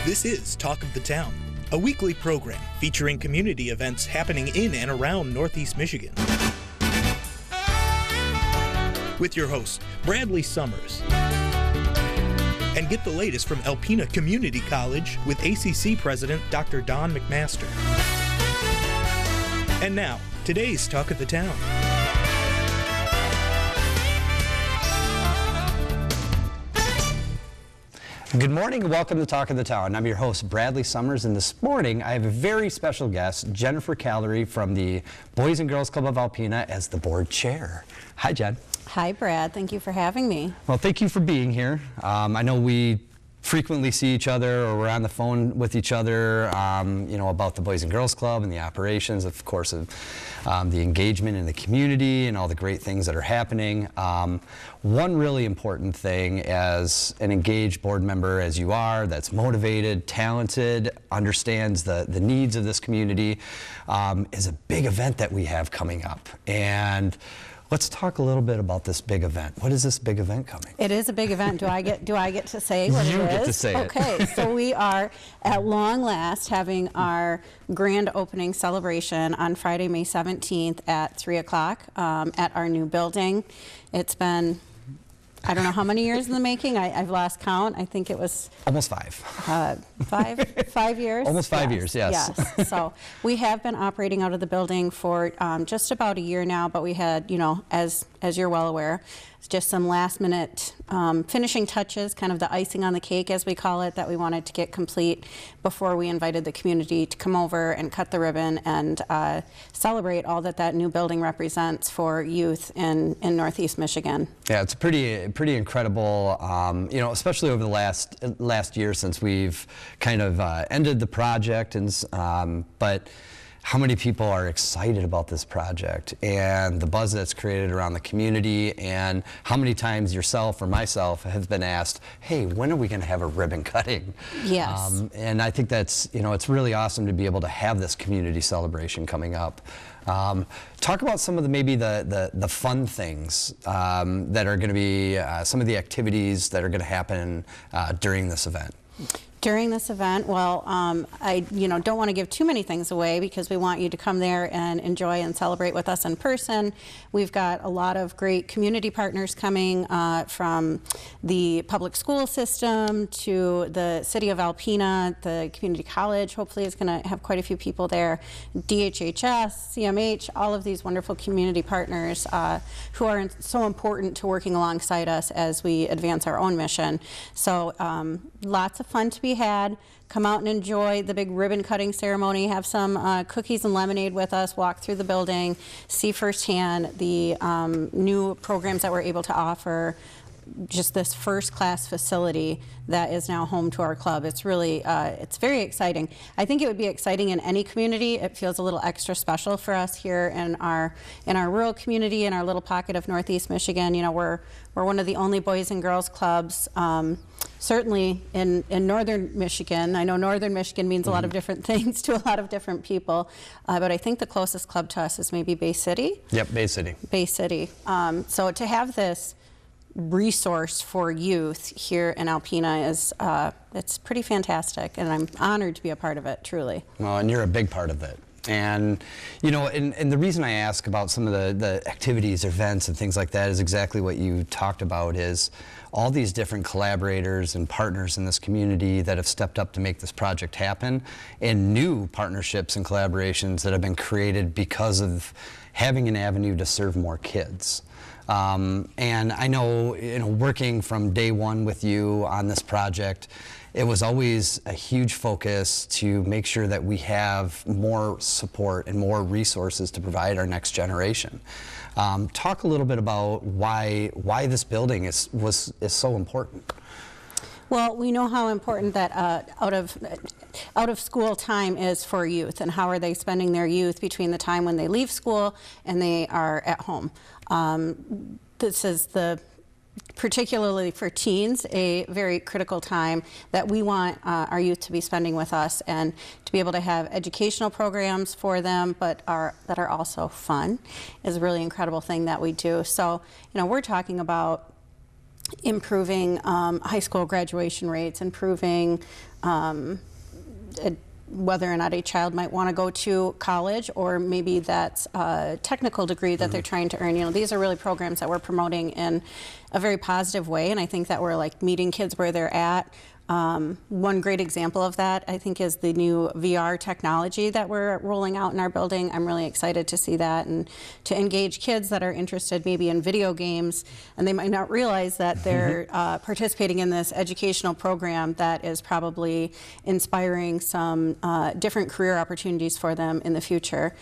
This is Talk of the Town, a weekly program featuring community events happening in and around Northeast Michigan. With your host, Bradley Summers. And get the latest from Alpena Community College with ACC President Dr. Don McMaster. And now, today's Talk of the Town. Good morning and welcome to Talk of the Town. I'm your host, Bradley Summers, and this morning I have a very special guest, Jennifer Callery from the Boys and Girls Club of Alpena as the board chair. Hi, Jen. Hi, Brad. Thank you for having me. Well, thank you for being here. I know we frequently see each other or we're on the phone with each other, about the Boys and Girls Club and the operations, of course, of the engagement in the community and all the great things that are happening. One really important thing as an engaged board member as you are, that's motivated, talented, understands the needs of this community, is a big event that we have coming up. And let's talk a little bit about this big event. What is this big event coming? It is a big event. Do I get to say what it is? You get to say it. Okay, so we are at long last having our grand opening celebration on Friday, May 17th at 3 o'clock at our new building. It's been, I don't know how many years in the making. I've lost count. I think it was almost 5. 5 years? Almost 5 years, yes. Yes. So we have been operating out of the building for just about a year now, but we had, as you're well aware, just some last minute finishing touches, kind of the icing on the cake, as we call it, that we wanted to get complete before we invited the community to come over and cut the ribbon and celebrate all that new building represents for youth in Northeast Michigan. Yeah, it's pretty incredible, especially over the last year since we've kind of ended the project, but how many people are excited about this project and the buzz that's created around the community, and how many times yourself or myself have been asked, hey, when are we going to have a ribbon cutting? Yes. And I think that's, it's really awesome to be able to have this community celebration coming up. Talk about some of the fun things that are going to be some of the activities that are going to happen during this event. During this event, well, I don't want to give too many things away because we want you to come there and enjoy and celebrate with us in person. We've got a lot of great community partners coming from the public school system to the city of Alpena. The community college hopefully is going to have quite a few people there. DHHS, CMH, all of these wonderful community partners who are so important to working alongside us as we advance our own mission. So lots of fun to be had. Come out and enjoy the big ribbon cutting ceremony, have some cookies and lemonade with us, walk through the building, see firsthand the new programs that we're able to offer, just this first-class facility that is now home to our club. It's really, it's very exciting. I think it would be exciting in any community. It feels a little extra special for us here in our rural community, in our little pocket of Northeast Michigan. We're one of the only Boys and Girls Clubs, certainly in Northern Michigan. I know Northern Michigan means a lot of different things to a lot of different people, but I think the closest club to us is maybe Bay City. Yep, Bay City. Bay City. So to have this resource for youth here in Alpena is it's pretty fantastic, and I'm honored to be a part of it, truly. Well, and you're a big part of it. And and the reason I ask about some of the activities, events, and things like that is exactly what you talked about, is all these different collaborators and partners in this community that have stepped up to make this project happen, and new partnerships and collaborations that have been created because of having an avenue to serve more kids. And I know, working from day one with you on this project, it was always a huge focus to make sure that we have more support and more resources to provide our next generation. Talk a little bit about why this building is so important. Well, we know how important that out of school time is for youth, and how are they spending their youth between the time when they leave school and they are at home. This is particularly for teens, a very critical time that we want our youth to be spending with us, and to be able to have educational programs for them, but that are also fun, is a really incredible thing that we do. So, we're talking about improving high school graduation rates, improving whether or not a child might want to go to college, or maybe that's a technical degree that they're trying to earn. You know, these are really programs that we're promoting in a very positive way, and I think that we're like meeting kids where they're at. One great example of that, I think, is the new VR technology that we're rolling out in our building. I'm really excited to see that and to engage kids that are interested maybe in video games, and they might not realize that they're participating in this educational program that is probably inspiring some different career opportunities for them in the future.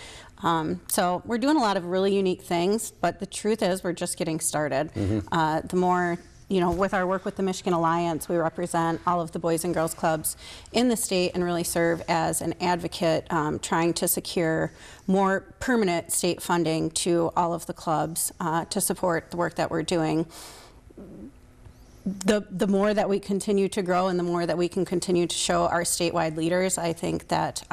So we're doing a lot of really unique things, but the truth is we're just getting started. The more, you know, with our work with the Michigan Alliance, we represent all of the Boys and Girls Clubs in the state and really serve as an advocate trying to secure more permanent state funding to all of the clubs to support the work that we're doing. The more that we continue to grow and the more that we can continue to show our statewide leaders, I think that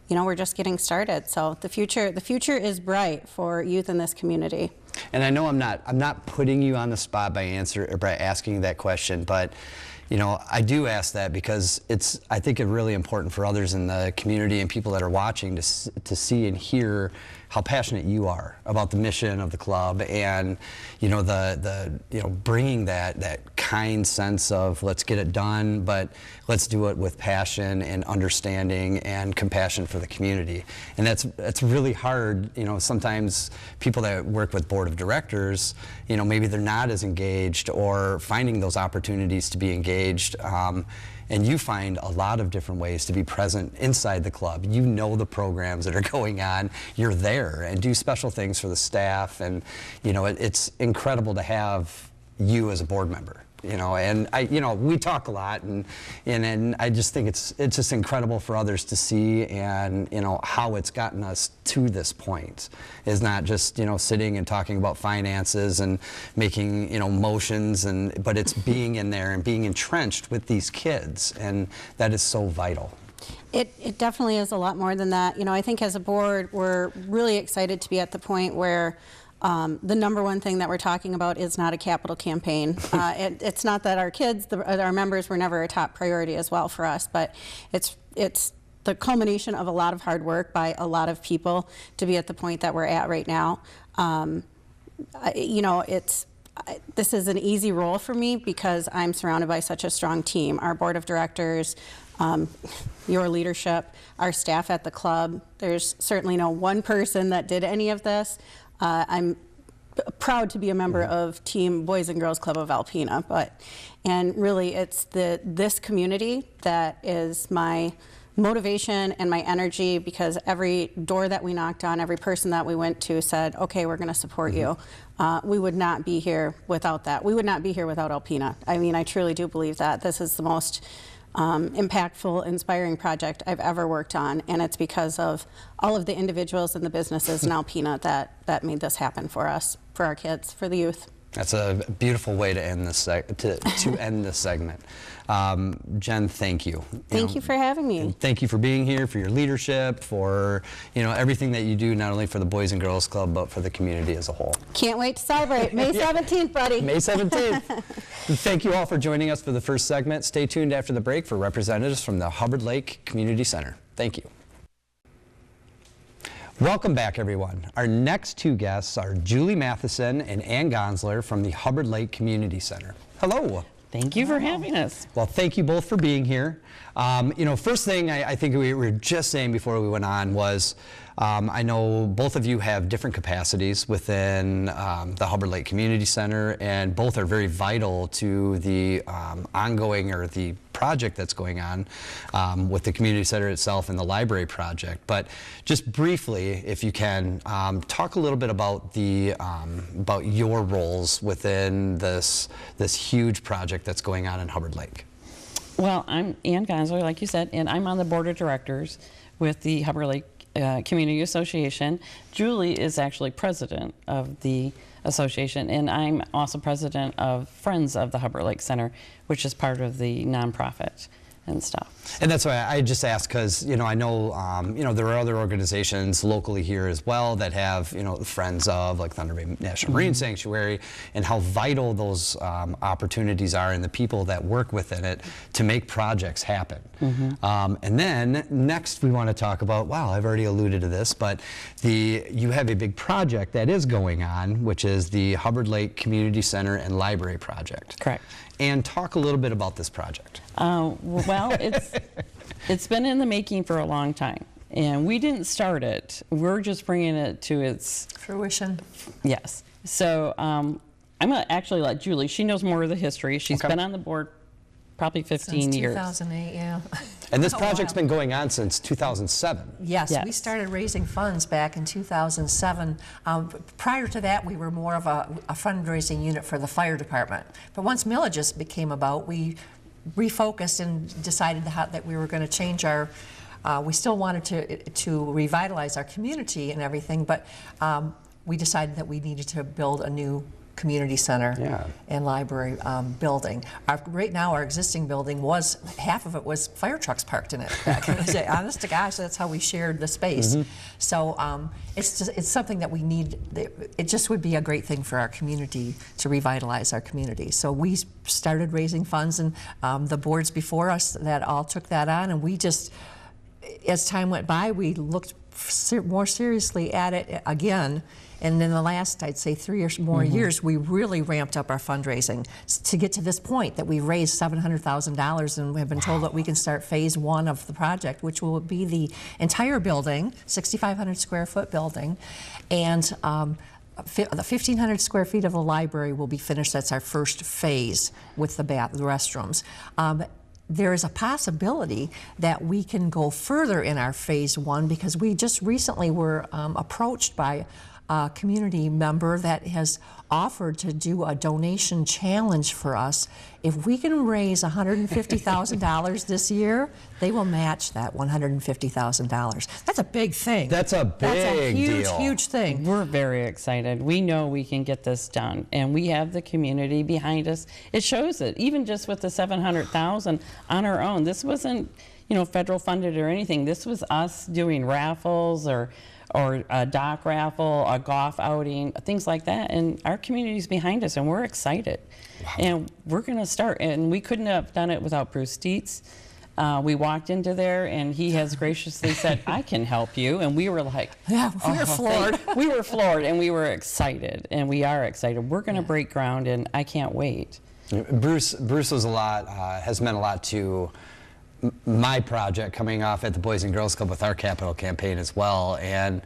you know, we're just getting started. So the future is bright for youth in this community. And I know I'm not putting you on the spot by asking you that question, but you know, I do ask that because I think it's really important for others in the community and people that are watching to see and hear how passionate you are about the mission of the club, and you know, you know, bringing that kind sense of let's get it done, but let's do it with passion and understanding and compassion for the community. And that's really hard. You know, sometimes people that work with board of directors, you know, maybe they're not as engaged or finding those opportunities to be engaged. And you find a lot of different ways to be present inside the club. You know the programs that are going on. You're there and do special things for the staff. And, you know, it's incredible to have you as a board member. You know, and you know, we talk a lot, and I just think it's just incredible for others to see, and you know, how it's gotten us to this point is not just, you know, sitting and talking about finances and making, you know, motions, but it's being in there and being entrenched with these kids, and that is so vital. It definitely is a lot more than that. You know, I think as a board, we're really excited to be at the point where the number one thing that we're talking about is not a capital campaign. It's not that our kids, our members, were never a top priority as well for us, but it's the culmination of a lot of hard work by a lot of people to be at the point that we're at right now. You know, this is an easy role for me because I'm surrounded by such a strong team. Our board of directors, your leadership, our staff at the club. There's certainly no one person that did any of this. I'm proud to be a member of Team Boys and Girls Club of Alpena, and really it's this community that is my motivation and my energy, because every door that we knocked on, every person that we went to said, okay, we're going to support you. We would not be here without that. We would not be here without Alpena. I mean, I truly do believe that. This is the most impactful, inspiring project I've ever worked on, and it's because of all of the individuals and the businesses in Alpena that made this happen for us, for our kids, for the youth. That's a beautiful way to end this to end this segment. Jen, thank you. Thank you for having me. Thank you for being here, for your leadership, for everything that you do, not only for the Boys and Girls Club, but for the community as a whole. Can't wait to celebrate. May 17th, buddy. May 17th. Thank you all for joining us for the first segment. Stay tuned after the break for representatives from the Hubbard Lake Community Center. Thank you. Welcome back, everyone. Our next two guests are Julie Matheson and Ann Gonsler from the Hubbard Lake Community Center. Hello. Thank you for having us. Well, thank you both for being here. First thing I think we were just saying before we went on was, I know both of you have different capacities within the Hubbard Lake Community Center, and both are very vital to the ongoing, or the project that's going on with the community center itself and the library project. But just briefly, if you can, talk a little bit about about your roles within this huge project that's going on in Hubbard Lake. Well, I'm Ann Gonsler, like you said, and I'm on the board of directors with the Hubbard Lake Community Association. Julie is actually president of the association, and I'm also president of Friends of the Hubbard Lake Center, which is part of the nonprofit. and stuff. And that's why I just asked, because I know there are other organizations locally here as well that have Friends of, like Thunder Bay National Marine Sanctuary, and how vital those opportunities are and the people that work within it to make projects happen. And then next we want to talk about, wow, I've already alluded to this, but you have a big project that is going on, which is the Hubbard Lake Community Center and Library project. Correct. And talk a little bit about this project. Well, it's been in the making for a long time, and we didn't start it. We're just bringing it to its fruition. Yes. So I'm going to actually let Julie. She knows more of the history. She's been on the board probably 15 Since years. 2008, yeah. And this project's been going on since 2007. Yes, Yes. we started raising funds back in 2007. Prior to that, we were more of a fundraising unit for the fire department. But once Millages became about, we refocused and decided that we were going to change our. We still wanted to revitalize our community and everything, but we decided that we needed to build a new community center and library building. Right now, our existing building half of it was fire trucks parked in it. Honest to gosh, that's how we shared the space. So it's something that we need. It just would be a great thing for our community to revitalize our community. So we started raising funds, and the boards before us that all took that on, and we just, as time went by, we looked more seriously at it again. And in the last, I'd say 3 or more years, we really ramped up our fundraising to get to this point that we raised $700,000, and we have been told that we can start phase 1 of the project, which will be the entire building, 6,500 square foot building, and the 1,500 square feet of the library will be finished. That's our first phase with the restrooms. There is a possibility that we can go further in our phase 1, because we just recently were approached by a community member that has offered to do a donation challenge for us. If we can raise $150,000 this year, they will match that $150,000. That's a big thing. That's a big huge, deal. huge thing. We're very excited. We know we can get this done, and we have the community behind us. It shows it, even just with the $700,000 on our own. This wasn't, federal funded or anything. This was us doing raffles or a dock raffle, a golf outing, things like that. And our community's behind us, and we're excited. Wow. And we're going to start. And we couldn't have done it without Bruce Dietz. We walked into there, and he has graciously said, I can help you. And we were like, yeah, we were floored. We were floored, and we were excited, and we are excited. We're going to break ground, and I can't wait. Bruce was has meant a lot to my project coming off at the Boys and Girls Club with our capital campaign as well, and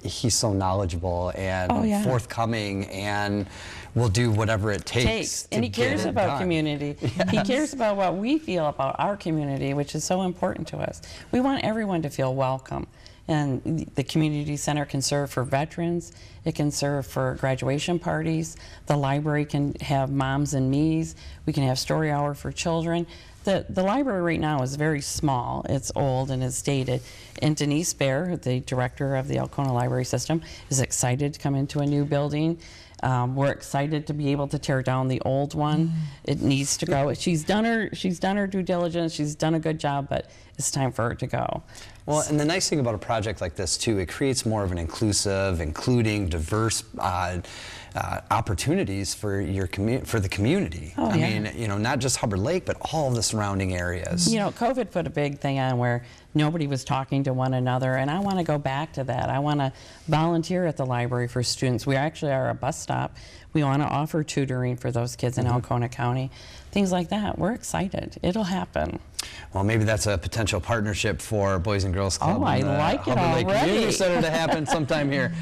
he's so knowledgeable and forthcoming, and will do whatever it takes. And he cares about community. Yes. He cares about what we feel about our community, which is so important to us. We want everyone to feel welcome. And the community center can serve for veterans. It can serve for graduation parties. The library can have moms and me's. We can have story hour for children. The library right now is very small. It's old and it's dated. And Denise Baer, the director of the Alcona Library System, is excited to come into a new building. We're excited to be able to tear down the old one. It needs to go. She's done her due diligence. She's done a good job, but it's time for her to go. Well, and the nice thing about a project like this too, it creates more of an inclusive, including, diverse opportunities for the community. Oh, I mean, not just Hubbard Lake, but all of the surrounding areas. COVID put a big thing on where nobody was talking to one another, and I want to go back to that. I want to volunteer at the library for students. We actually are a bus stop. We want to offer tutoring for those kids in Alcona County. Things like that. We're excited. It'll happen. Well, maybe that's a potential partnership for Boys and Girls Club. Oh, I like it Hubbard Lake already. Community Center to happen sometime here,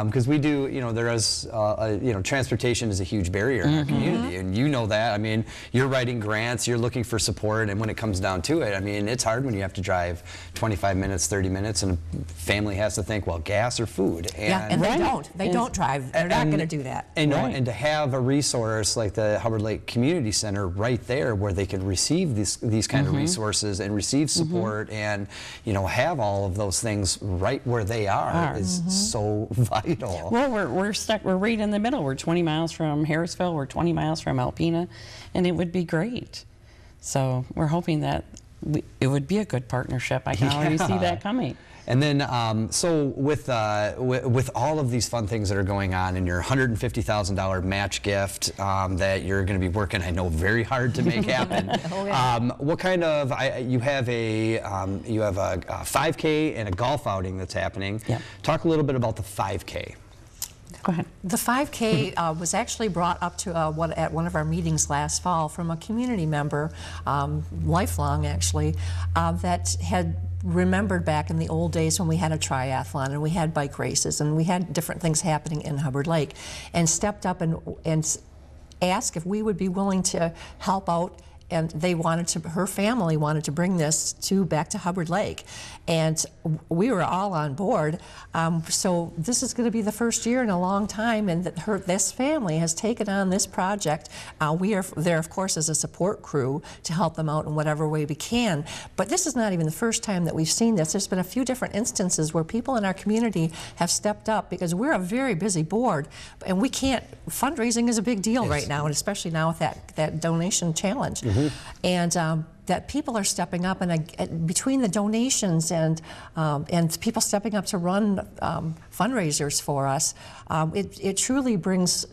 because we do. There is, transportation is a huge barrier in our community, and you know that. I mean, you're writing grants, you're looking for support, and when it comes down to it, I mean, it's hard when you have to drive 25 minutes, 30 minutes, and a family has to think, well, gas or food. And they don't. They don't drive. They're not going to do that. And to have a resource like the Hubbard Lake Community Center right there, where they can receive these kind of resources and receive support, and have all of those things right where they are is so vital. Well, we're stuck. We're right in the middle. We're 20 miles from Harrisville. We're 20 miles from Alpena, and it would be great. So we're hoping that it would be a good partnership. I can already see that coming. And then, so with all of these fun things that are going on, and your $150,000 match gift that you're going to be working, I know, very hard to make happen. Oh, yeah. What kind of? You have a 5K and a golf outing that's happening. Yep. Talk a little bit about the 5K. Go ahead. The 5K was actually brought up to at one of our meetings last fall from a community member, lifelong actually, that had remembered back in the old days when we had a triathlon and we had bike races and we had different things happening in Hubbard Lake, and stepped up and asked if we would be willing to help out. And her family wanted to bring this back to Hubbard Lake, and we were all on board. So this is going to be the first year in a long time, and this family has taken on this project. We are there, of course, as a support crew to help them out in whatever way we can. But this is not even the first time that we've seen this. There's been a few different instances where people in our community have stepped up, because we're a very busy board, and we can't. Fundraising is a big deal right now, and especially now with that donation challenge. And that people are stepping up, and between the donations and people stepping up to run fundraisers for us, it truly brings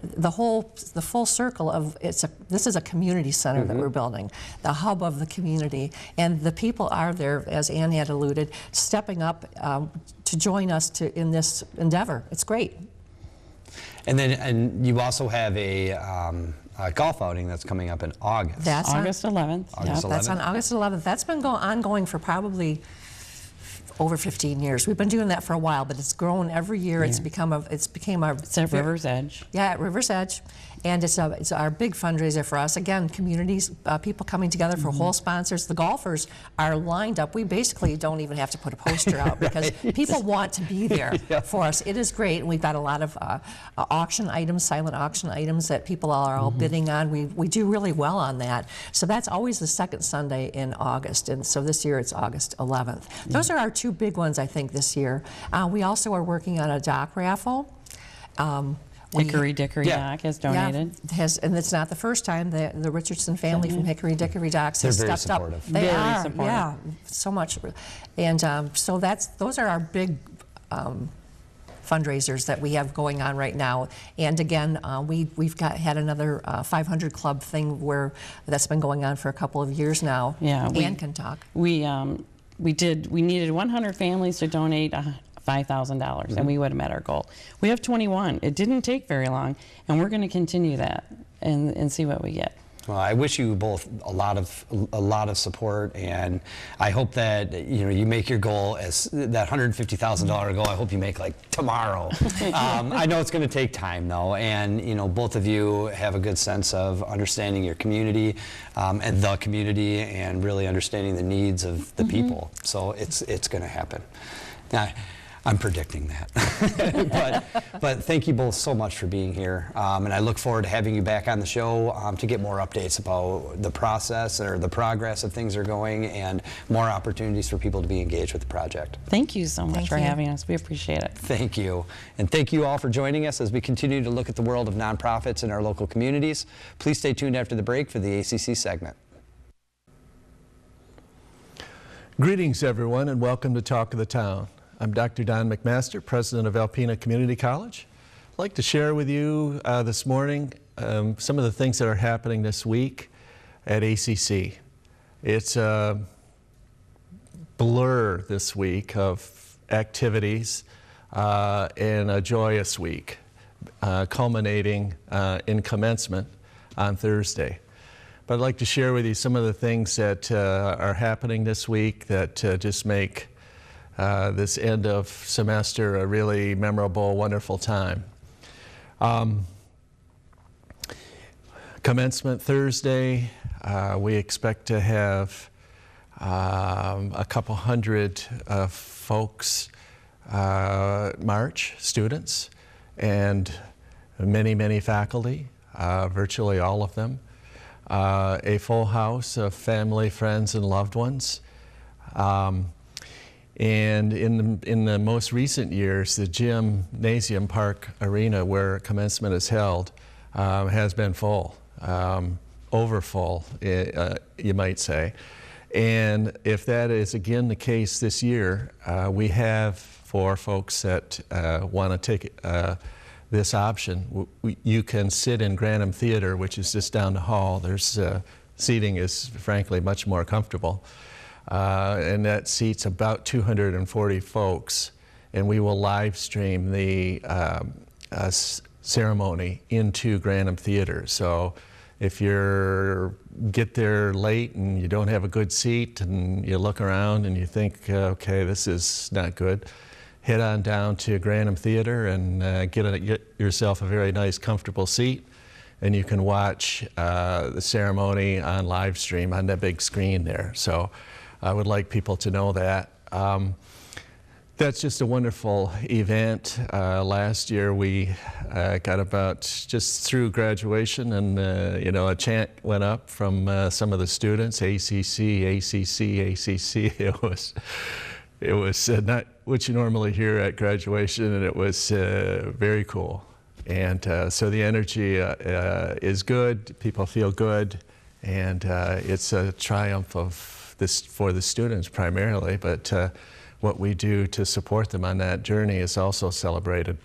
the full circle of this is a community center that we're building, the hub of the community, and the people are there, as Ann had alluded, stepping up to join us in this endeavor. It's great. And you also have a golf outing that's coming up in August. That's August 11th. August 11th. That's on August 11th. That's been ongoing for probably over 15 years. We've been doing that for a while, but it's grown every year. Yeah. It's became a. It's at River's Edge. Yeah, at River's Edge, and it's our big fundraiser for us. Again, communities, people coming together for whole sponsors. The golfers are lined up. We basically don't even have to put a poster out because people want to be there for us. It is great, and we've got a lot of auction items, silent auction items that people are all bidding on. We do really well on that. So that's always the second Sunday in August, and so this year it's August 11th. Those are our two big ones, I think, this year. We also are working on a dock raffle. Hickory Dickory Dock has donated. Yeah, and it's not the first time. The Richardson family from Hickory Dickory Docks has They're very stepped supportive. up. They Very are, supportive. yeah, so much. And so those are our big fundraisers that we have going on right now. And again, we've had another 500 Club thing that's been going on for a couple of years now. Yeah, Ann can talk. We needed 100 families to donate $5,000, and we would have met our goal. We have 21. It didn't take very long, and we're going to continue that and see what we get. Well, I wish you both a lot of support, and I hope that you make your goal as that $150,000 goal. I hope you make like tomorrow. I know it's going to take time though, and both of you have a good sense of understanding your community and the community, and really understanding the needs of the people. So it's going to happen. Now, I'm predicting that. but thank you both so much for being here. And I look forward to having you back on the show to get more updates about the process or the progress of things are going, and more opportunities for people to be engaged with the project. Thank you so much for having us. We appreciate it. Thank you. And thank you all for joining us as we continue to look at the world of nonprofits in our local communities. Please stay tuned after the break for the ACC segment. Greetings, everyone, and welcome to Talk of the Town. I'm Dr. Don McMaster, president of Alpena Community College. I'd like to share with you this morning some of the things that are happening this week at ACC. It's a blur this week of activities and a joyous week, culminating in commencement on Thursday. But I'd like to share with you some of the things that are happening this week that just make this end of semester a really memorable, wonderful time. Commencement Thursday, we expect to have a couple hundred folks march, students, and many, many faculty, virtually all of them. A full house of family, friends, and loved ones. And in the most recent years, the Gymnasium Park Arena, where commencement is held, has been full. overfull, you might say. And if that is again the case this year, we have, for folks that want to take this option, you can sit in Grantham Theater, which is just down the hall. There's seating is frankly much more comfortable. And that seats about 240 folks. And we will live stream the ceremony into Grantham Theater. So if you get there late and you don't have a good seat and you look around and you think, okay, this is not good, head on down to Grantham Theater and get yourself a very nice, comfortable seat, and you can watch the ceremony on live stream on that big screen there. So I would like people to know that. That's just a wonderful event. Last year we got about just through graduation, and a chant went up from some of the students, ACC, ACC, ACC. It was not what you normally hear at graduation, and it was very cool. And so the energy is good, people feel good, and it's a triumph of this for the students primarily, but what we do to support them on that journey is also celebrated.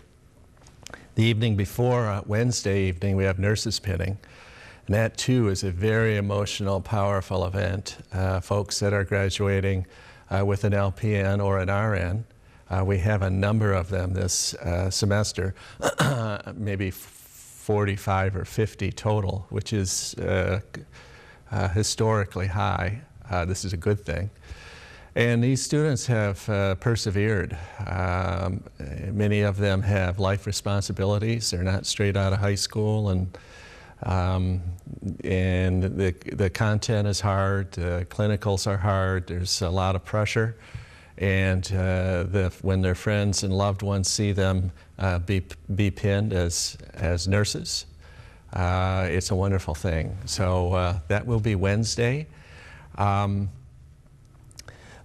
The evening before, Wednesday evening, we have nurses pinning, and that too is a very emotional, powerful event. Folks that are graduating with an LPN or an RN, we have a number of them this semester, maybe 45 or 50 total, which is historically high. This is a good thing. And these students have persevered. Many of them have life responsibilities. They're not straight out of high school, and the content is hard, clinicals are hard, there's a lot of pressure. And when their friends and loved ones see them be pinned as nurses, it's a wonderful thing. So that will be Wednesday.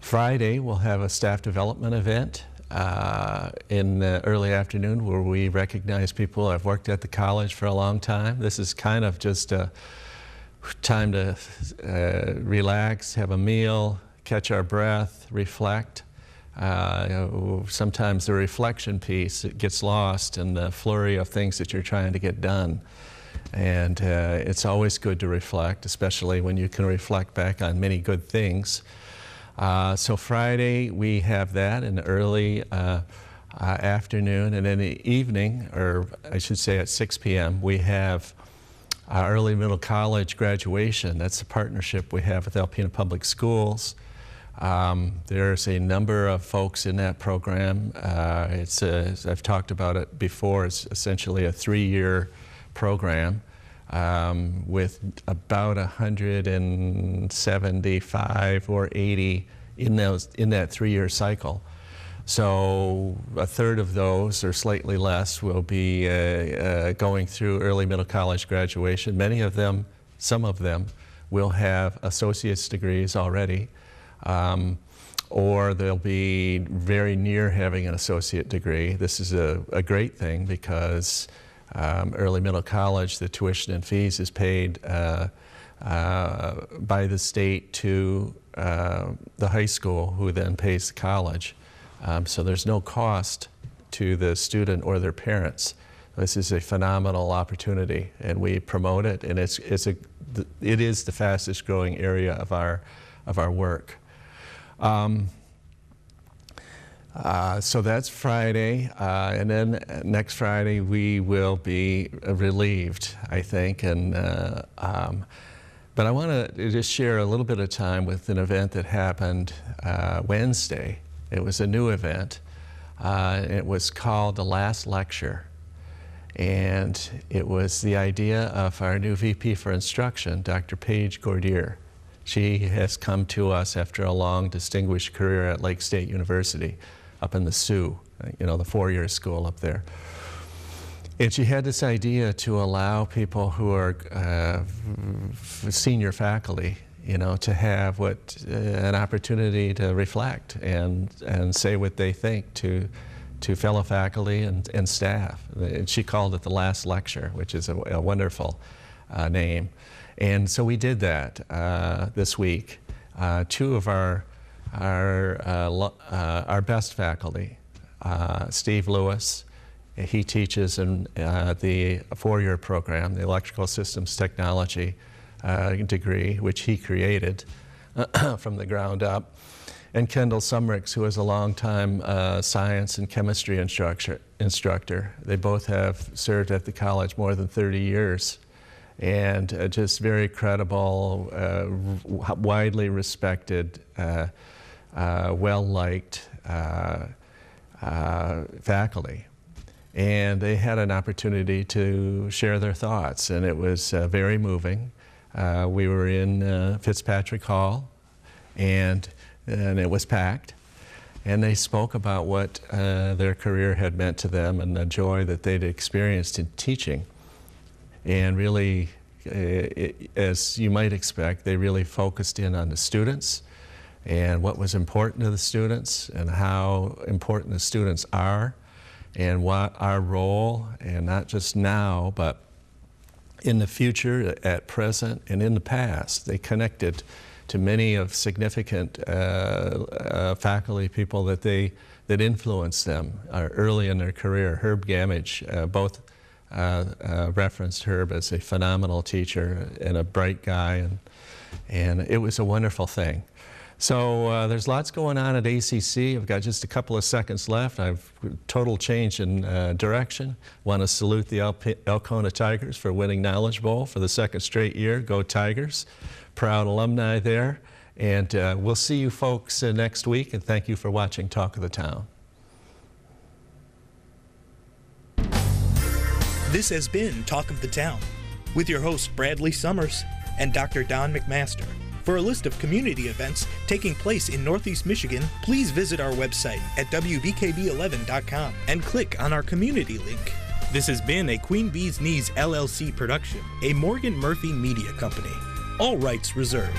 Friday, we'll have a staff development event in the early afternoon where we recognize people who have worked at the college for a long time. This is kind of just a time to relax, have a meal, catch our breath, reflect. Sometimes the reflection piece, it gets lost in the flurry of things that you're trying to get done. And it's always good to reflect, especially when you can reflect back on many good things. So Friday we have that in the early afternoon, and in the evening, or I should say at 6 p.m., we have our early middle college graduation. That's a partnership we have with Alpena Public Schools. There's a number of folks in that program. As I've talked about it before, it's essentially a 3-year program. With about 175 or 80 in that 3-year cycle. So a third of those, or slightly less, will be going through early middle college graduation. Many of them, some of them, will have associate's degrees already, or they'll be very near having an associate degree. This is a great thing because early middle college, the tuition and fees is paid by the state to the high school, who then pays the college. So there's no cost to the student or their parents. This is a phenomenal opportunity, and we promote it, and it is the fastest growing area of our work. So that's Friday, and then next Friday we will be relieved, I think. But I want to just share a little bit of time with an event that happened Wednesday. It was a new event. It was called The Last Lecture. And it was the idea of our new VP for Instruction, Dr. Paige Gordier. She has come to us after a long, distinguished career at Lake State University up in the Sioux, the 4-year school up there. And she had this idea to allow people who are senior faculty, to have an opportunity to reflect and say what they think to fellow faculty and staff. And she called it The Last Lecture, which is a wonderful name. And so we did that this week. Two of our best faculty, Steve Lewis, he teaches in the four-year program, the Electrical Systems Technology degree, which he created from the ground up. And Kendall Sumricks, who is a longtime science and chemistry instructor. They both have served at the college more than 30 years. And just very credible, widely respected, well-liked faculty. And they had an opportunity to share their thoughts, and it was very moving. We were in Fitzpatrick Hall, and it was packed. And they spoke about what their career had meant to them and the joy that they'd experienced in teaching. And really, as you might expect, they really focused in on the students and what was important to the students and how important the students are and what our role, and not just now, but in the future, at present, and in the past. They connected to many of significant faculty people that influenced them early in their career. Herb Gamage, both referenced Herb as a phenomenal teacher and a bright guy, and it was a wonderful thing. So there's lots going on at ACC. I've got just a couple of seconds left. I've total change in direction. Want to salute the Elkona Tigers for winning Knowledge Bowl for the second straight year. Go Tigers. Proud alumni there. And we'll see you folks next week, and thank you for watching Talk of the Town. This has been Talk of the Town with your hosts Bradley Summers and Dr. Don McMaster. For a list of community events taking place in Northeast Michigan, please visit our website at WBKB11.com and click on our community link. This has been a Queen Bee's Knees LLC production, a Morgan Murphy media company. All rights reserved.